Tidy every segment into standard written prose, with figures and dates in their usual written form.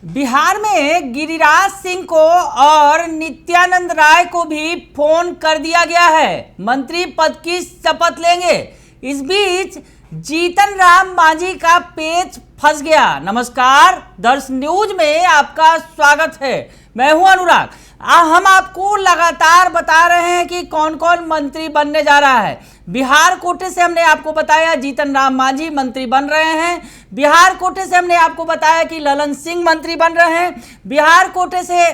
बिहार में गिरिराज सिंह को और नित्यानंद राय को भी फोन कर दिया गया है। मंत्री पद की शपथ लेंगे। इस बीच जीतन राम मांझी का पेच फंस गया। नमस्कार, दर्श न्यूज में आपका स्वागत है। मैं हूं अनुराग। हम आपको लगातार बता रहे हैं कि कौन कौन मंत्री बनने जा रहा है। बिहार कोटे से हमने आपको बताया जीतन राम मांझी मंत्री बन रहे हैं। बिहार कोटे से हमने आपको बताया कि ललन सिंह मंत्री बन रहे हैं। बिहार कोटे से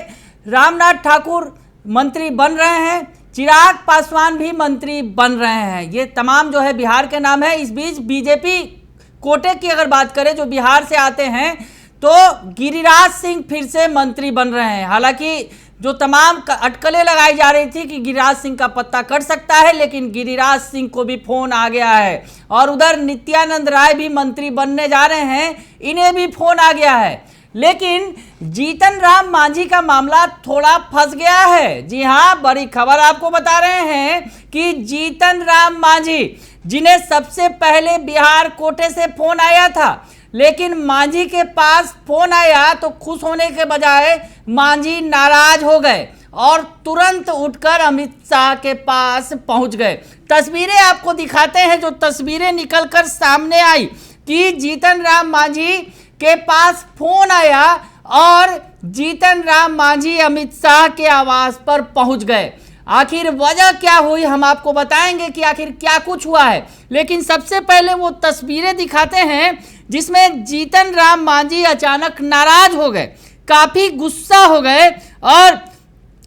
रामनाथ ठाकुर मंत्री बन रहे हैं। चिराग पासवान भी मंत्री बन रहे हैं। ये तमाम जो है बिहार के नाम है। इस बीच बीजेपी कोटे की अगर बात करें जो बिहार से आते हैं तो गिरिराज सिंह फिर से मंत्री बन रहे हैं। हालांकि जो तमाम अटकलें लगाई जा रही थी कि गिरिराज सिंह का पत्ता कट सकता है, लेकिन गिरिराज सिंह को भी फोन आ गया है। और उधर नित्यानंद राय भी मंत्री बनने जा रहे हैं, इन्हें भी फोन आ गया है। लेकिन जीतन राम मांझी का मामला थोड़ा फंस गया है। जी हाँ, बड़ी खबर आपको बता रहे हैं कि जीतन राम मांझी, जिन्हें सबसे पहले बिहार कोटे से फोन आया था, लेकिन मांझी के पास फोन आया तो खुश होने के बजाय मांझी नाराज हो गए और तुरंत उठकर अमित शाह के पास पहुंच गए। तस्वीरें आपको दिखाते हैं, जो तस्वीरें निकलकर सामने आई कि जीतन राम मांझी के पास फोन आया और जीतन राम मांझी अमित शाह के आवास पर पहुंच गए। आखिर वजह क्या हुई हम आपको बताएंगे कि आखिर क्या कुछ हुआ है। लेकिन सबसे पहले वो तस्वीरें दिखाते हैं जिसमें जीतन राम मांझी अचानक नाराज हो गए, काफी गुस्सा हो गए। और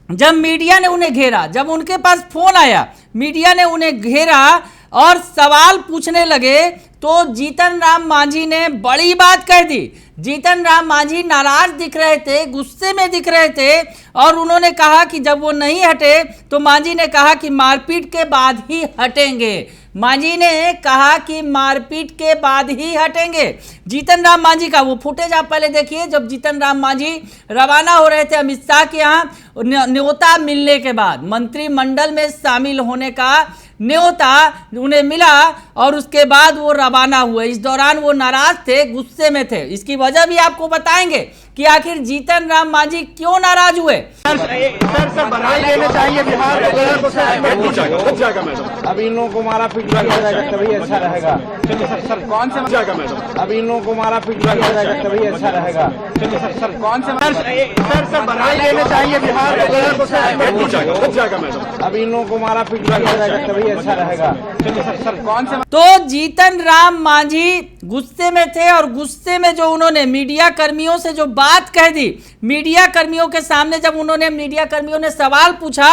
जब मीडिया ने उन्हें घेरा, जब उनके पास फोन आया, मीडिया ने उन्हें घेरा और सवाल पूछने लगे, तो जीतन राम मांझी ने बड़ी बात कह दी। जीतन राम मांझी नाराज दिख रहे थे, गुस्से में दिख रहे थे और उन्होंने कहा कि जब वो नहीं हटे तो मांझी ने कहा कि मारपीट के बाद ही हटेंगे। मांझी ने कहा कि मारपीट के बाद ही हटेंगे। जीतन राम मांझी का वो फुटेज आप पहले देखिए, जब जीतन राम मांझी रवाना हो रहे थे अमित शाह के यहाँ न्योता मिलने के बाद, मंत्रिमंडल में शामिल होने का न्योता उन्हें मिला और उसके बाद वो रवाना हुए। इस दौरान वो नाराज थे, गुस्से में थे। इसकी वजह भी आपको बताएंगे कि आखिर जीतन राम मांझी क्यों नाराज हुए। सर बधाई देना चाहिए बिहार को। अब इन लोगों को मारा पीट रहेगा तभी अच्छा रहेगा। सर कौन से जाएगा मैडम? अब इन लोगों को मारा पीट रहेगा तभी अच्छा रहेगा। सर कौन से सर बधाई देना चाहिए बिहार को। अब इन लोगों को मारा पीट रहेगा तभी अच्छा रहेगा। सर कौन से? तो जीतन राम मांझी गुस्से में थे और गुस्से में जो उन्होंने मीडिया कर्मियों से जो बात कह दी, मीडिया कर्मियों के सामने जब उन्होंने मीडिया कर्मियों ने सवाल पूछा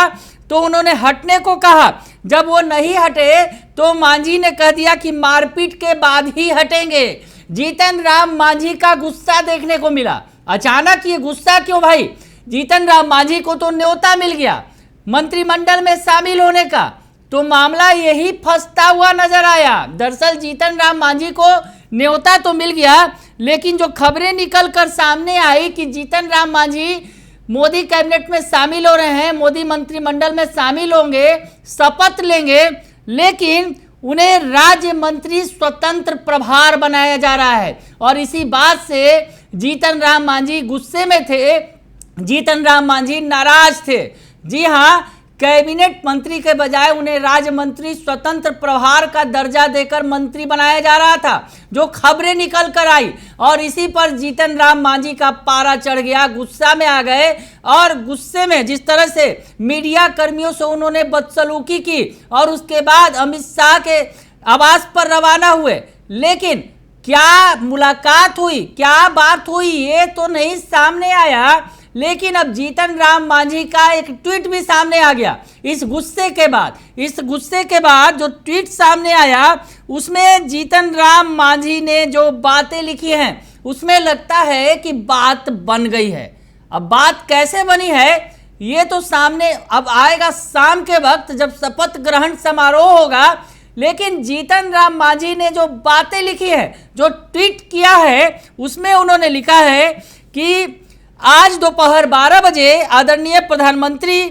तो उन्होंने हटने को कहा। जब वो नहीं हटे तो मांझी ने कह दिया कि मारपीट के बाद ही हटेंगे। जीतन राम मांझी का गुस्सा देखने को मिला। अचानक ये गुस्सा क्यों भाई? जीतन राम मांझी को तो न्योता मिल गया मंत्रिमंडल में शामिल होने का, तो मामला यही फंसता हुआ नजर आया। दरअसल जीतन राम मांझी को न्योता तो मिल गया, लेकिन जो खबरें निकलकर सामने आई कि जीतन राम मांझी मोदी कैबिनेट में शामिल हो रहे हैं, मोदी मंत्रिमंडल में शामिल होंगे, शपथ लेंगे, लेकिन उन्हें राज्य मंत्री स्वतंत्र प्रभार बनाया जा रहा है। और इसी बात से जीतन राम मांझी गुस्से में थे, जीतन राम मांझी नाराज थे। जी हाँ, कैबिनेट मंत्री के बजाय उन्हें राज्य मंत्री स्वतंत्र प्रभार का दर्जा देकर मंत्री बनाया जा रहा था, जो खबरें निकल कर आई। और इसी पर जीतन राम मांझी का पारा चढ़ गया, गुस्सा में आ गए और गुस्से में जिस तरह से मीडिया कर्मियों से उन्होंने बदसलूकी की और उसके बाद अमित शाह के आवास पर रवाना हुए। लेकिन क्या मुलाकात हुई, क्या बात हुई, ये तो नहीं सामने आया। लेकिन अब जीतन राम मांझी का एक ट्वीट भी सामने आ गया इस गुस्से के बाद। इस गुस्से के बाद जो ट्वीट सामने आया उसमें जीतन राम मांझी ने जो बातें लिखी हैं उसमें लगता है कि बात बन गई है। अब बात कैसे बनी है ये तो सामने अब आएगा शाम के वक्त जब शपथ ग्रहण समारोह होगा। लेकिन जीतन राम मांझी ने जो बातें लिखी है, जो ट्वीट किया है, उसमें उन्होंने लिखा है कि आज दोपहर 12 बजे आदरणीय प्रधानमंत्री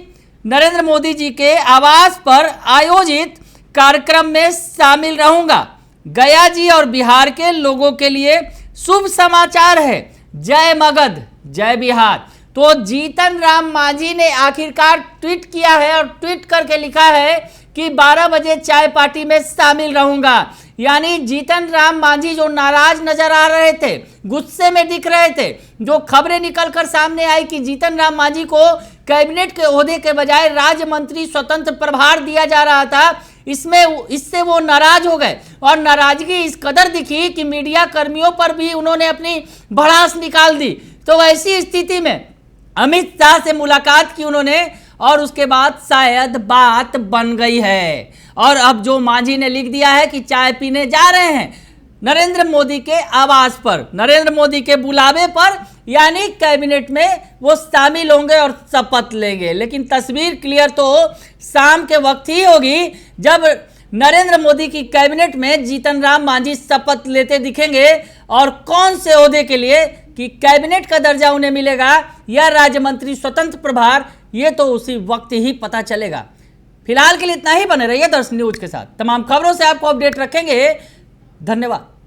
नरेंद्र मोदी जी के आवास पर आयोजित कार्यक्रम में शामिल रहूंगा। गया जी और बिहार के लोगों के लिए शुभ समाचार है। जय मगध, जय बिहार। तो जीतन राम मांझी ने आखिरकार ट्वीट किया है और ट्वीट करके लिखा है कि 12 बजे चाय पार्टी में शामिल रहूंगा। यानी जीतन राम मांझी जो नाराज नजर आ रहे थे, गुस्से में दिख रहे थे, जो खबरें निकलकर सामने आई कि जीतन राम मांझी को कैबिनेट के ओहदे के बजाय राज्य मंत्री स्वतंत्र प्रभार दिया जा रहा था, इससे वो नाराज हो गए और नाराजगी इस कदर दिखी कि मीडिया कर्मियों पर भी उन्होंने अपनी भड़ास निकाल दी। तो ऐसी स्थिति में अमित शाह से मुलाकात की उन्होंने और उसके बाद शायद बात बन गई है। और अब जो मांझी ने लिख दिया है कि चाय पीने जा रहे हैं नरेंद्र मोदी के आवास पर, नरेंद्र मोदी के बुलावे पर, यानी कैबिनेट में वो शामिल होंगे और शपथ लेंगे। लेकिन तस्वीर क्लियर तो शाम के वक्त ही होगी जब नरेंद्र मोदी की कैबिनेट में जीतन राम मांझी शपथ लेते दिखेंगे और कौन से ओहदे के लिए, कि कैबिनेट का दर्जा उन्हें मिलेगा या राज्य मंत्री स्वतंत्र प्रभार, ये तो उसी वक्त ही पता चलेगा। फिलहाल के लिए इतना ही, बने रहिए दर्शन न्यूज के साथ। तमाम खबरों से आपको अपडेट रखेंगे। धन्यवाद।